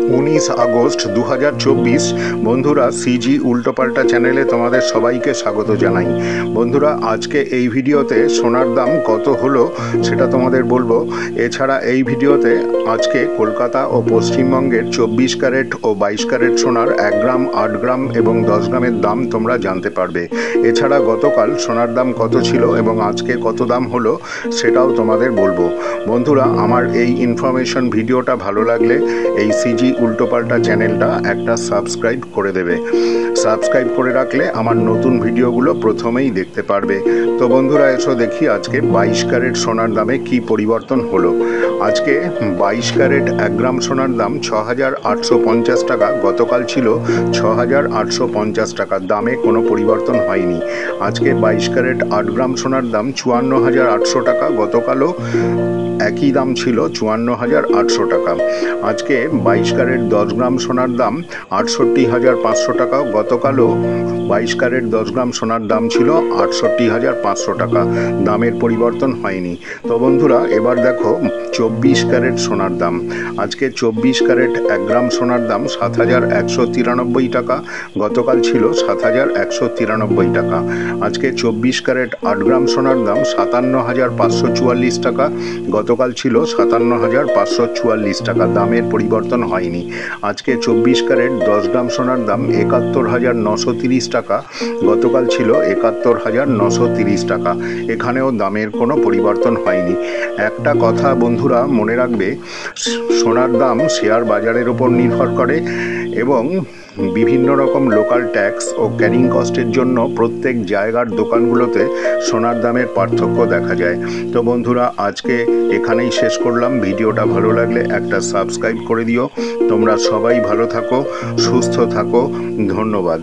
19 August 2024। বন্ধুরা, CG উল্টোপাল্টা চ্যানেলে তোমাদের সবাইকে স্বাগত জানাই। বন্ধুরা, আজকে এই ভিডিওতে সোনার দাম কত হলো সেটা তোমাদের বলবো। এছাড়া এই ভিডিওতে আজকে কলকাতা ও পশ্চিমবঙ্গের 24 ক্যারেট ও 22 ক্যারেট সোনার 1 গ্রাম, 8 গ্রাম এবং 10 গ্রামের দাম তোমরা জানতে পারবে। এছাড়া গতকাল সোনার দাম কত ছিল এবং আজকে কত দাম হলো সেটাও তোমাদের বলবো। বন্ধুরা, আমার এই ইনফরমেশন ভিডিওটা ভালো লাগলে এই সিজি উল্টোপাল্টা চ্যানেলটা একটা সাবস্ক্রাইব করে দেবে। সাবস্ক্রাইব করে রাখলে আমার নতুন ভিডিওগুলো প্রথমেই দেখতে পারবে। তো বন্ধুরা, এসো দেখি আজকে 22 ক্যারেট সোনার দামে কি পরিবর্তন হলো। আজকে 22 ক্যারেট 1 গ্রাম সোনার দাম 6,850 টাকা, গতকাল ছিল 6,850 টাকা। দামে কোনো পরিবর্তন হয়নি। আজকে 22 ক্যারেট 8 গ্রাম সোনার দাম 54,800 টাকা, গতকালও একই দাম ছিল 54,800 টাকা। আজকে 22 ক্যারেট 10 গ্রাম সোনার দাম 68,500 টাকা, গতকালও 22 ক্যারেট 10 গ্রাম সোনার দাম ছিল 68,500 টাকা। দামের পরিবর্তন হয়নি। তো বন্ধুরা, এবার দেখো 24 ক্যারেট সোনার দাম। আজকে 24 ক্যারেট 1 গ্রাম সোনার দাম 7,193 টাকা, গতকাল ছিল 7,193 টাকা। আজকে 24 ক্যারেট 8 গ্রাম সোনার দাম 57,544 টাকা, গতকাল ছিল 57,544 টাকা। দামের পরিবর্তন হয়নি। আজকে 24 ক্যারেট 10 গ্রাম সোনার দাম 71,930 টাকা, গতকাল ছিল 71,930 টাকা। এখানেও দামের কোনো পরিবর্তন হয়নি। একটা কথা বন্ধুরা মনে রাখবে, সোনার দাম শেয়ার বাজারের উপর নির্ভর করে এবং বিভিন্ন রকম লোকাল ট্যাক্স ও ক্যারিং কস্টের জন্য প্রত্যেক জায়গার দোকানগুলোতে সোনার দামের পার্থক্য দেখা যায়। তো বন্ধুরা, আজকে এখানেই শেষ করলাম। ভিডিওটা ভালো লাগলে একটা সাবস্ক্রাইব করে দিও। তোমরা সবাই ভালো থাকো, সুস্থ থাকো। ধন্যবাদ।